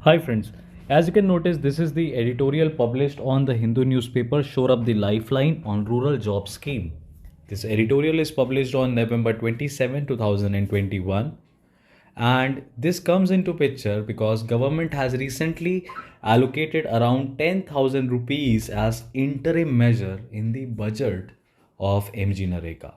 Hi friends, as you can notice, this is the editorial published on the Hindu newspaper Shore Up the Lifeline on Rural Job Scheme. This editorial is published on November 27, 2021, and this comes into picture because government has recently allocated around 10,000 rupees as interim measure in the budget of MG Nareka.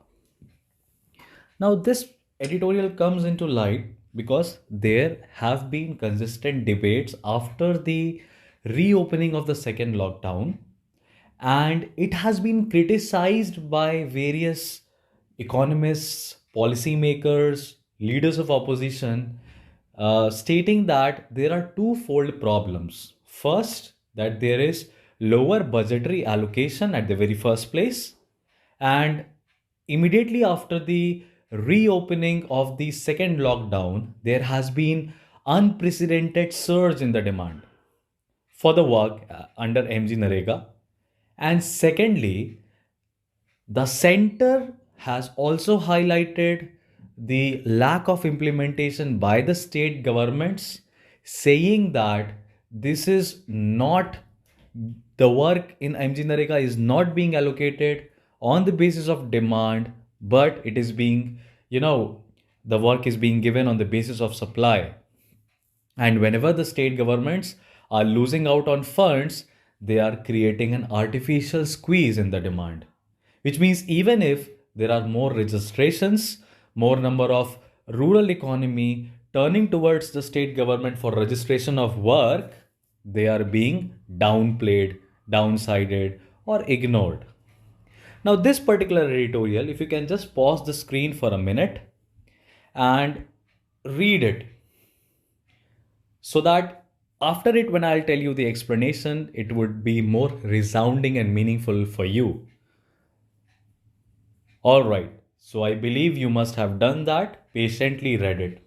Now, this editorial comes into light because there have been consistent debates after the reopening of the second lockdown, and it has been criticized by various economists, policymakers, leaders of opposition, stating that there are twofold problems. First, that there is lower budgetary allocation at the very first place, and immediately after the reopening of the second lockdown, there has been unprecedented surge in the demand for the work under MG Narega. And secondly, the center has also highlighted the lack of implementation by the state governments, saying that this is not the work in MG Nareka is not being allocated on the basis of demand, but it is being, the work is being given on the basis of supply. And whenever the state governments are losing out on funds, they are creating an artificial squeeze in the demand. Which means even if there are more registrations, more number of rural economy turning towards the state government for registration of work, they are being downplayed, downsided, or ignored. Now, this particular editorial, if you can just pause the screen for a minute and read it, so that after it, when I'll tell you the explanation, it would be more resounding and meaningful for you. All right, so I believe you must have done that, patiently read it.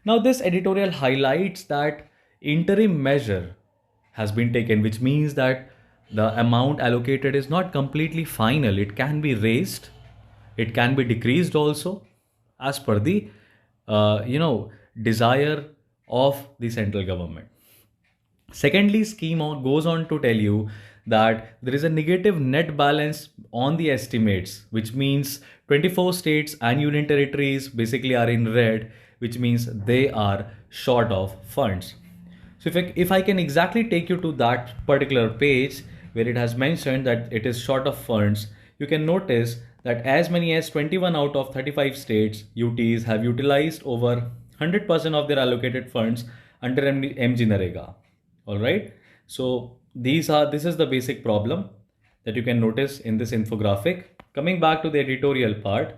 Now, this editorial highlights that interim measure has been taken, which means that the amount allocated is not completely final. It can be raised, it can be decreased also, as per the desire of the central government. Secondly, goes on to tell you that there is a negative net balance on the estimates, which means 24 states and union territories basically are in red, which means they are short of funds. So if I can exactly take you to that particular page where it has mentioned that it is short of funds, you can notice that as many as 21 out of 35 states UTs have utilized over 100% of their allocated funds under MG Narega. All right, so this is the basic problem that you can notice in this infographic. Coming back to the editorial part,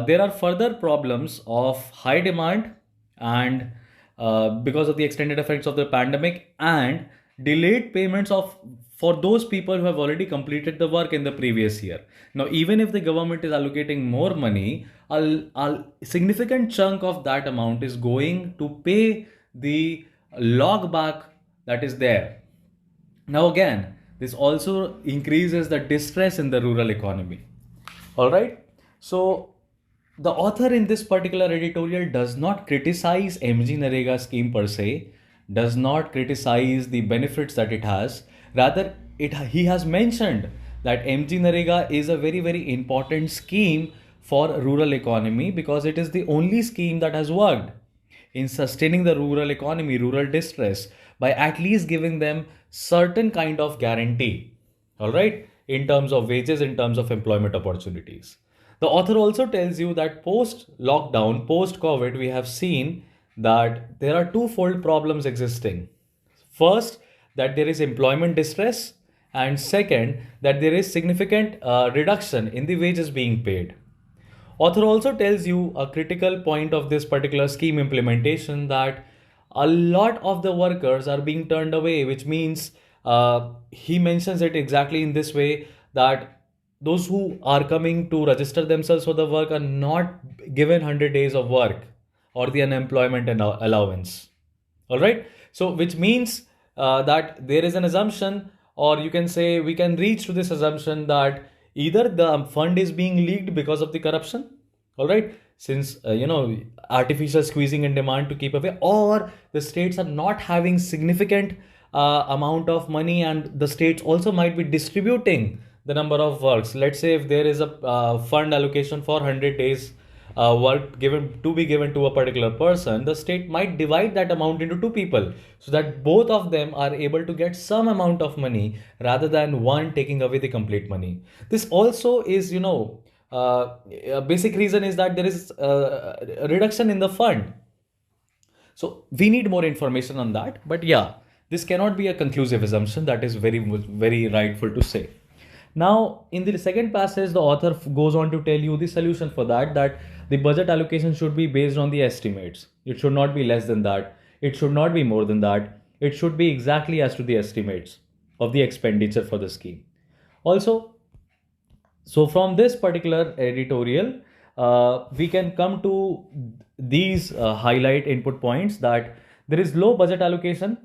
there are further problems of high demand and because of the extended effects of the pandemic and delayed payments of for those people who have already completed the work in the previous year. Now, even if the government is allocating more money, a significant chunk of that amount is going to pay the log back that is there. Now, again, this also increases the distress in the rural economy. All right. So, the author in this particular editorial does not criticize MG Narega scheme per se, does not criticize the benefits that it has. Rather, he has mentioned that MG Narega is a very, very important scheme for rural economy because it is the only scheme that has worked in sustaining the rural economy, rural distress, by at least giving them certain kind of guarantee, all right, in terms of wages, in terms of employment opportunities. The author also tells you that post lockdown, post COVID, we have seen that there are twofold problems existing. First, that there is employment distress, and second, that there is significant reduction in the wages being paid. Author also tells you a critical point of this particular scheme implementation, that a lot of the workers are being turned away, which means he mentions it exactly in this way that those who are coming to register themselves for the work are not given 100 days of work or the unemployment allowance. All right. So, which means that there is an assumption, or you can say we can reach to this assumption that either the fund is being leaked because of the corruption, All right, since artificial squeezing in demand to keep away, or the states are not having significant amount of money, and the states also might be distributing the number of works. Let's say if there is a fund allocation for 100 days work given to be given to a particular person, the state might divide that amount into two people, so that both of them are able to get some amount of money rather than one taking away the complete money. This also is, a basic reason is that there is a reduction in the fund. So we need more information on that. But yeah, this cannot be a conclusive assumption. That is very rightful to say. Now, in the second passage, the author goes on to tell you the solution for that, that the budget allocation should be based on the estimates. It should not be less than that. It should not be more than that. It should be exactly as to the estimates of the expenditure for the scheme. Also, so from this particular editorial, we can come to these highlight input points, that there is low budget allocation.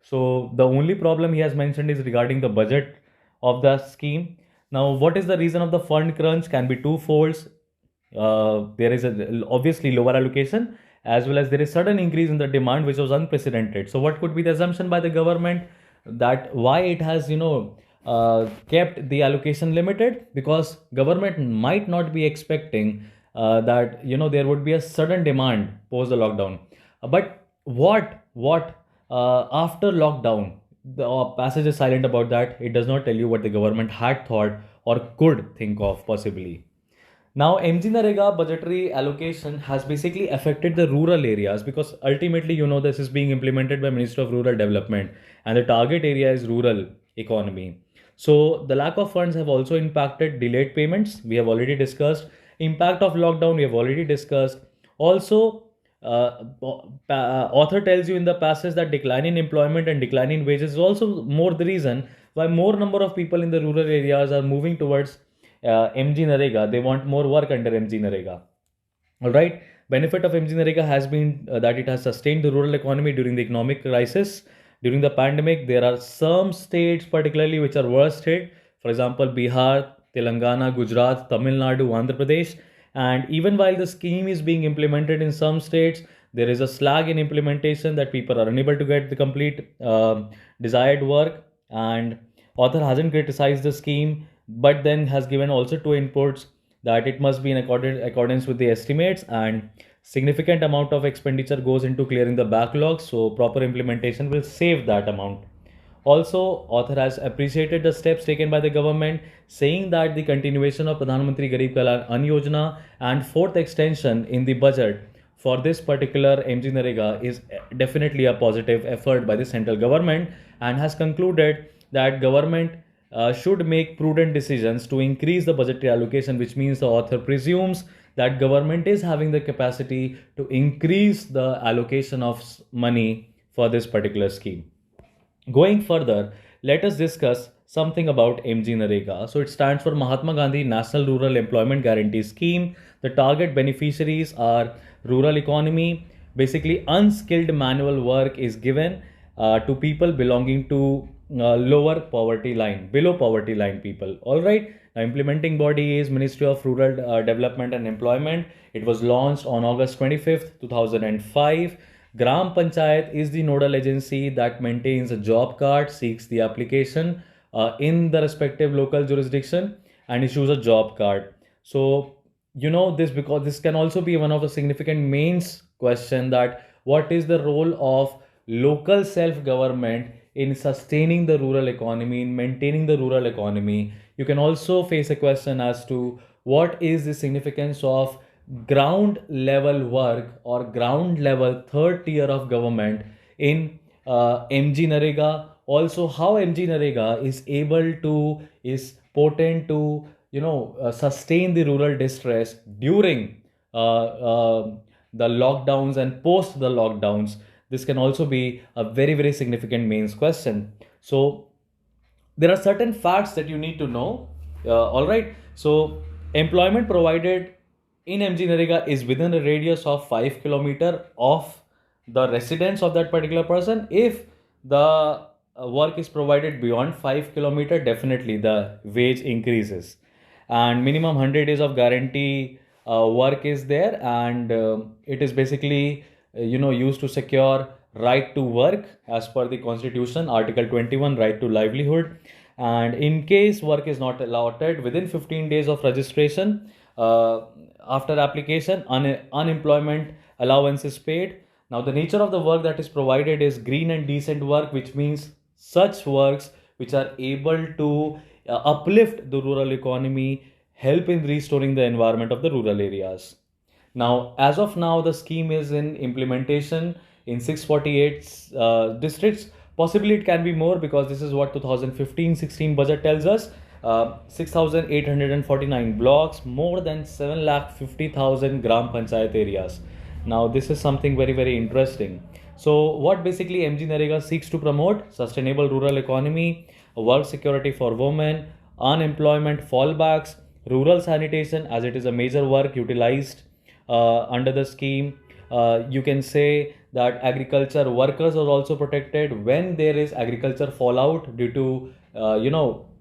So the only problem he has mentioned is regarding the budget of the scheme. Now, what is the reason of the fund crunch? Can be twofolds. There is obviously lower allocation, as well as there is sudden increase in the demand, which was unprecedented. So what could be the assumption by the government, that why it has kept the allocation limited? Because government might not be expecting that there would be a sudden demand post the lockdown. But what after lockdown? The passage is silent about that. It does not tell you what the government had thought or could think of possibly. Now, MG Narega budgetary allocation has basically affected the rural areas, because ultimately, this is being implemented by Ministry of Rural Development, and the target area is rural economy. So the lack of funds have also impacted delayed payments. We have already discussed. Impact of lockdown, we have already discussed. Also, author tells you in the passage that decline in employment and decline in wages is also more the reason why more number of people in the rural areas are moving towards MG Narega. They want more work under MG Narega. All right. Benefit of MG Narega has been that it has sustained the rural economy during the economic crisis. During the pandemic, there are some states particularly which are worst hit. For example, Bihar, Telangana, Gujarat, Tamil Nadu, Andhra Pradesh. And even while the scheme is being implemented in some states, there is a slag in implementation, that people are unable to get the complete desired work. And author hasn't criticized the scheme, but then has given also two inputs, that it must be in accordance with the estimates, and significant amount of expenditure goes into clearing the backlog, so proper implementation will save that amount. Also, author has appreciated the steps taken by the government, saying that the continuation of Pradhan Mantri Garib Kalyan Ann Yojana and fourth extension in the budget for this particular MG Narega is definitely a positive effort by the central government, and has concluded that government should make prudent decisions to increase the budgetary allocation, which means the author presumes that government is having the capacity to increase the allocation of money for this particular scheme. Going further, let us discuss something about MG Narega. So it stands for Mahatma Gandhi National Rural Employment Guarantee Scheme. The target beneficiaries are rural economy. Basically, unskilled manual work is given to people belonging to lower poverty line, below poverty line people. All right. Now, implementing body is Ministry of Rural Development and Employment. It was launched on August 25th, 2005. Gram Panchayat is the nodal agency that maintains a job card, seeks the application in the respective local jurisdiction, and issues a job card. So, this, because this can also be one of the significant mains question, that what is the role of local self-government in sustaining the rural economy, in maintaining the rural economy. You can also face a question as to what is the significance of ground level work or ground level third tier of government in MG Narega. Also, how MG Narega is potent to sustain the rural distress during the lockdowns and post the lockdowns. This can also be a very significant mains question. So there are certain facts that you need to know. All right. So employment provided in MG Narega is within a radius of 5 kilometer of the residence of that particular person. If the work is provided beyond 5 kilometer, definitely the wage increases. And minimum 100 days of guarantee work is there, and it is basically used to secure right to work as per the constitution, article 21, right to livelihood. And in case work is not allotted within 15 days of registration, uh, after application, unemployment allowance is paid. Now the nature of the work that is provided is green and decent work, which means such works which are able to uplift the rural economy, help in restoring the environment of the rural areas. Now, as of now, the scheme is in implementation in 648 districts. Possibly it can be more, because this is what 2015-16 budget tells us. 6,849 blocks, more than 7,50,000 gram panchayat areas. Now, this is something very, very interesting. So, what basically MG Narega seeks to promote: sustainable rural economy, work security for women, unemployment fallbacks, rural sanitation, as it is a major work utilized under the scheme. You can say that agriculture workers are also protected when there is agriculture fallout due to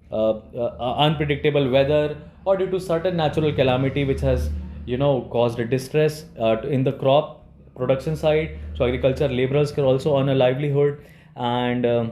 unpredictable weather, or due to certain natural calamity which has caused a distress in the crop production side. So agriculture laborers can also earn a livelihood. And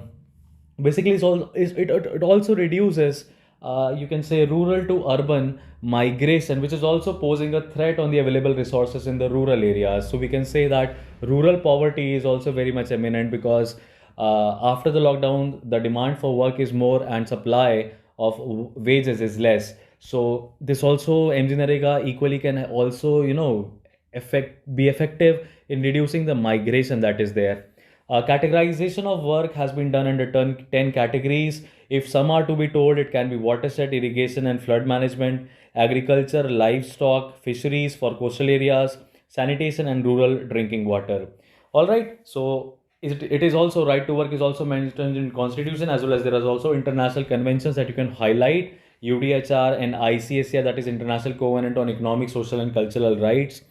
basically it also reduces, you can say, rural to urban migration, which is also posing a threat on the available resources in the rural areas. So we can say that rural poverty is also very much imminent, because after the lockdown, the demand for work is more and supply of wages is less. So this also, MG Narega equally can also be effective in reducing the migration that is there. Categorization of work has been done under 10 categories. If some are to be told, it can be watershed, irrigation and flood management, agriculture, livestock, fisheries for coastal areas, sanitation and rural drinking water. All right. So it is also, right to work is also mentioned in constitution, as well as there is also international conventions that you can highlight: UDHR and ICSR, that is International Covenant on Economic, Social and Cultural Rights.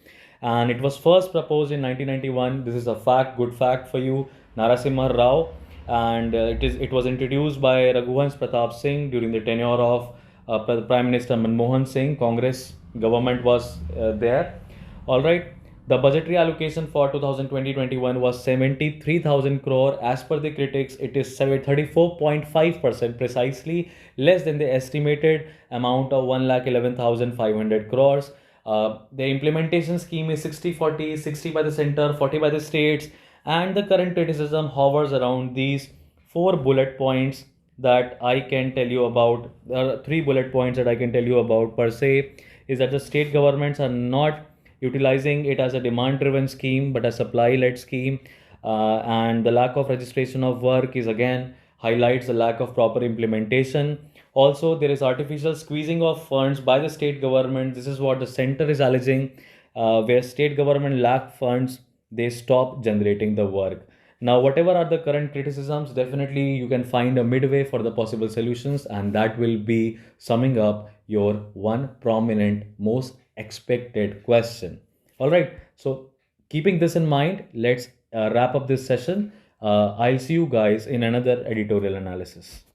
And it was first proposed in 1991. This is a fact, good fact for you, Narasimha Rao. And it was introduced by Raghuvansh Pratap Singh during the tenure of Prime Minister Manmohan Singh. Congress government was there. All right. The budgetary allocation for 2020-21 was 73,000 crore. As per the critics, it is 34.5%, precisely less than the estimated amount of 1,11,500 crores. The implementation scheme is 60-40, 60 by the center, 40 by the states. And the current criticism hovers around these four bullet points that I can tell you about. There are three bullet points that I can tell you about per se, is that the state governments are not utilizing it as a demand driven scheme but a supply led scheme. And the lack of registration of work is again highlights the lack of proper implementation. Also, there is artificial squeezing of funds by the state government. This is what the center is alleging. Where state government lack funds, they stop generating the work. Now, whatever are the current criticisms, definitely you can find a midway for the possible solutions, and that will be summing up your one prominent, most expected question. All right. So, keeping this in mind, let's wrap up this session. I'll see you guys in another editorial analysis.